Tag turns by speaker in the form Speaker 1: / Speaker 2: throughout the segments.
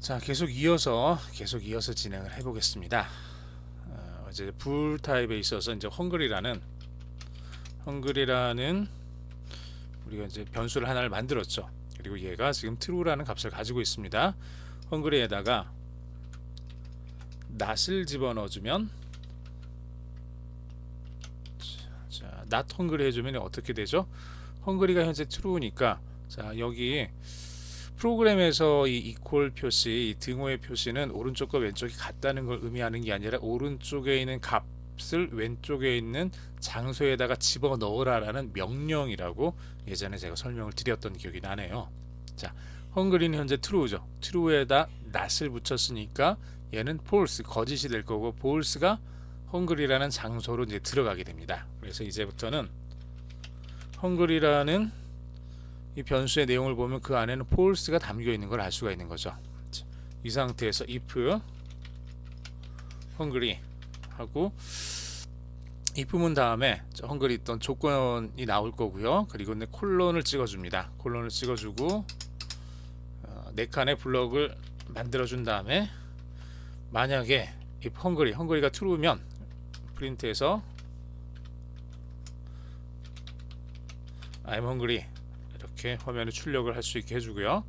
Speaker 1: 자, 계속 이어서 진행을 해보겠습니다. 이제 불 타입에 있어서 이제 헝그리라는 우리가 이제 변수를 하나를 만들었죠. 그리고 얘가 지금 true라는 값을 가지고 있습니다. 헝그리에다가 not을 집어넣어주면, 자, not 헝그리 해주면 어떻게 되죠? 헝그리가 현재 true니까, 자, 여기 프로그램에서 이 equal 표시, 이 등호의 표시는 오른쪽과 왼쪽이 같다는 걸 의미하는 게 아니라 오른쪽에 있는 값을 왼쪽에 있는 장소에다가 집어넣으라라는 명령이라고 예전에 제가 설명을 드렸던 기억이 나네요. 자, 헝그리는 현재 true죠. true에다 not을 붙였으니까 얘는 false, 거짓이 될 거고, false가 헝그리라는 장소로 이제 들어가게 됩니다. 그래서 이제부터는 헝그리라는 이 변수의 내용을 보면 그 안에는 false가 담겨 있는 걸 알 수가 있는 거죠. 이 상태에서 if 헝그리 하고 if문 다음에 헝그리 있던 조건이 나올 거고요. 그리고 콜론을 찍어줍니다. 콜론을 찍어주고 네 칸의 블럭을 만들어준 다음에 만약에 if 헝그리가 true면 프린트해서 I'm hungry 이렇게 화면에 출력을 할 수 있게 해주고요.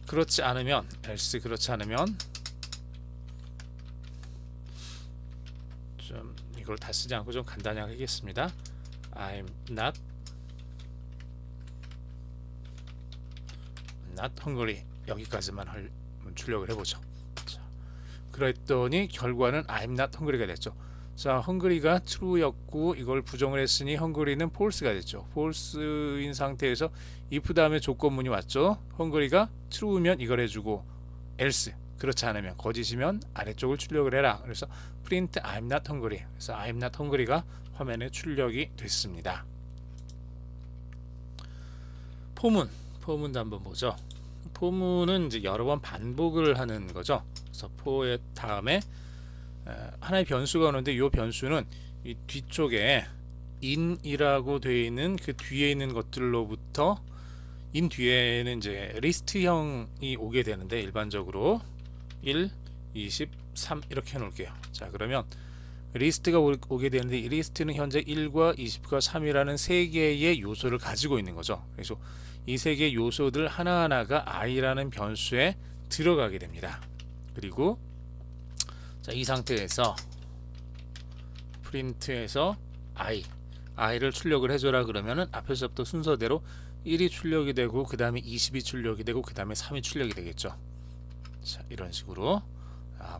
Speaker 1: 그렇지 않으면 else, 그렇지 않으면 좀 이걸 다 쓰지 않고 좀 간단히 하겠습니다. I'm not hungry 여기까지만 출력을 해보죠. 자, 그랬더니 결과는 I'm not hungry가 됐죠. 자, 헝그리가 true였고 이걸 부정을 했으니 헝그리는 false가 됐죠. false인 상태에서 if 다음에 조건문이 왔죠. 헝그리가 true면 이걸 해주고 else, 그렇지 않으면 거짓이면 아래쪽을 출력을 해라. 그래서 print I'm not hungry. 그래서 I'm not hungry가 화면에 출력이 됐습니다. 포문도 한번 보죠. 포문은 이제 여러 번 반복을 하는 거죠. 그래서 for의 다음에 하나의 변수가 오는데 이 변수는 이 뒤쪽에 in이라고 되어 있는 그 뒤에 있는 것들로부터 in 뒤에는 이제 리스트형이 오게 되는데 일반적으로 1, 20, 3 이렇게 해놓을게요. 자, 그러면 리스트가 오게 되는데 이 리스트는 현재 1과 20과 3이라는 세 개의 요소를 가지고 있는 거죠. 그래서 이 세 개의 요소들 하나하나가 i라는 변수에 들어가게 됩니다. 그리고 자, 이 상태에서 프린트해서 i를 출력을 해줘라 그러면은 앞에서부터 순서대로 1이 출력이 되고 그 다음에 20이 출력이 되고 그 다음에 3이 출력이 되겠죠. 자, 이런 식으로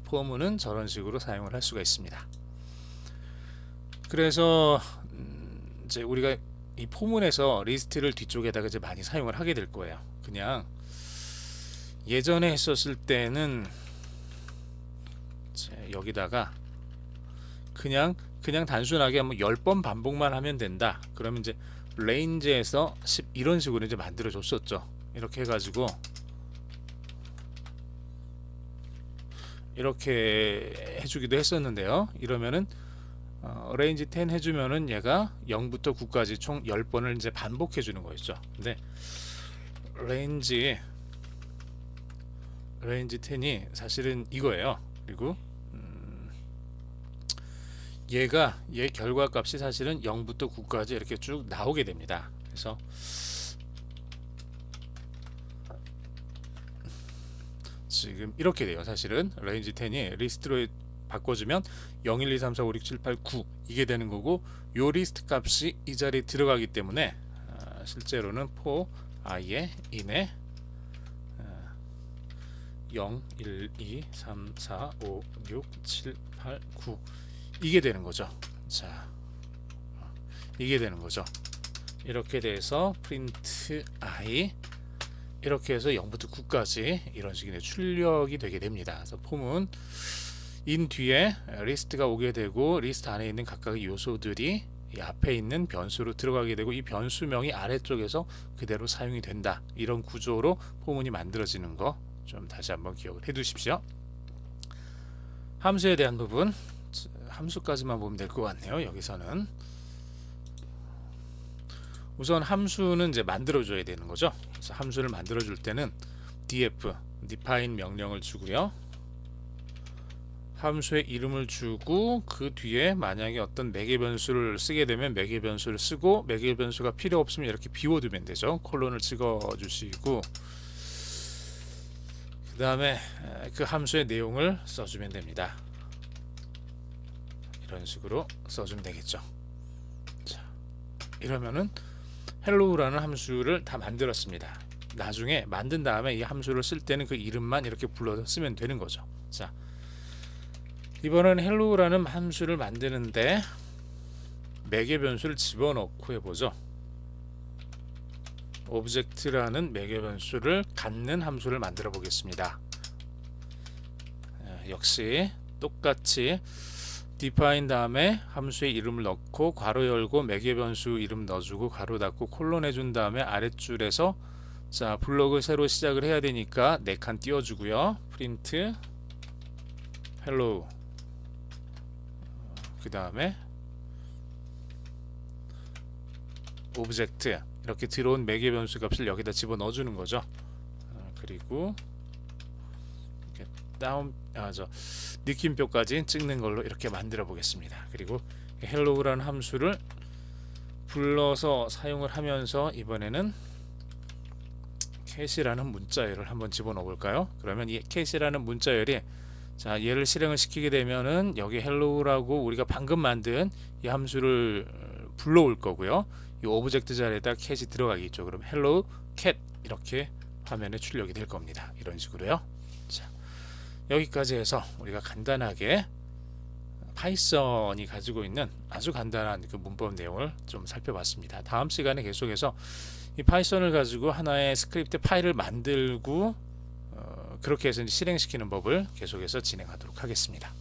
Speaker 1: 포문은 저런 식으로 사용을 할 수가 있습니다. 그래서 이제 우리가 이 포문에서 리스트를 뒤쪽에다가 이제 많이 사용을 하게 될 거예요. 그냥 예전에 했었을 때는 여기다가 그냥 단순하게 뭐 10번 반복만 하면 된다. 그러면 이제 range에서 10 이런 식으로 이제 만들어 줬었죠. 이렇게 해가지고 이렇게 해주기도 했었는데요. 이러면은 range 10 해주면은 얘가 0부터 9까지 총 10번을 이제 반복해 주는 거였죠. 근데 range 10이 사실은 이거예요. 그리고 얘 결과값이 사실은 0부터 9까지 이렇게 쭉 나오게 됩니다. 그래서 지금 이렇게 돼요. 사실은 range 10이 리스트로 바꿔주면 0, 1, 2, 3, 4, 5, 6, 7, 8, 9 이게 되는 거고, 요 리스트 값이 이 자리에 들어가기 때문에 실제로는 for i의 in에 0, 1, 2, 3, 4, 5, 6, 7, 8, 9 이게 되는 거죠. 자, 이게 되는 거죠. 이렇게 돼서 print i 이렇게 해서 0부터 9까지 이런 식의 출력이 되게 됩니다. 그래서 폼은 in 뒤에 리스트가 오게 되고 리스트 안에 있는 각각의 요소들이 이 앞에 있는 변수로 들어가게 되고 이 변수명이 아래쪽에서 그대로 사용이 된다. 이런 구조로 포문이 만들어지는 거 좀 다시 한번 기억을 해 두십시오. 함수에 대한 부분, 함수까지만 보면 될 것 같네요. 여기서는 우선 함수는 이제 만들어줘야 되는 거죠. 그래서 함수를 만들어줄 때는 df define 명령을 주고요. 함수의 이름을 주고 그 뒤에 만약에 어떤 매개 변수를 쓰게 되면 매개 변수를 쓰고 매개 변수가 필요 없으면 이렇게 비워두면 되죠. 콜론을 찍어 주시고 그 다음에 그 함수의 내용을 써주면 됩니다. 이런 식으로 써주면 되겠죠. 자, 이러면은 hello라는 함수를 다 만들었습니다. 나중에 만든 다음에 이 함수를 쓸 때는 그 이름만 이렇게 불러서 쓰면 되는 거죠. 자, 이번엔 hello라는 함수를 만드는데 매개 변수를 집어넣고 해보죠. object라는 매개 변수를 갖는 함수를 만들어 보겠습니다. 역시 똑같이 define 다음에 함수의 이름을 넣고 괄호 열고 매개 변수 이름 넣어주고 괄호 닫고 콜론 해준 다음에 아랫줄에서 자 블록을 새로 시작을 해야 되니까 4칸 띄워주고요. print hello 그 다음에 object 이렇게 들어온 매개 변수 값을 여기다 집어 넣어주는 거죠. 그리고 이렇게 다운 느낌표까지 찍는 걸로 이렇게 만들어 보겠습니다. 그리고 hello라는 함수를 불러서 사용을 하면서 이번에는 cat이라는 문자열을 한번 집어넣어 볼까요? 그러면 이 cat이라는 문자열이 자 얘를 실행을 시키게 되면은 여기 hello라고 우리가 방금 만든 이 함수를 불러올 거고요. 이 오브젝트 자리에다 cat이 들어가겠죠. 그럼 hello cat 이렇게 화면에 출력이 될 겁니다. 이런 식으로요. 자, 여기까지 해서 우리가 간단하게 파이썬이 가지고 있는 아주 간단한 그 문법 내용을 좀 살펴봤습니다. 다음 시간에 계속해서 이 파이썬을 가지고 하나의 스크립트 파일을 만들고 그렇게 해서 실행시키는 법을 계속해서 진행하도록 하겠습니다.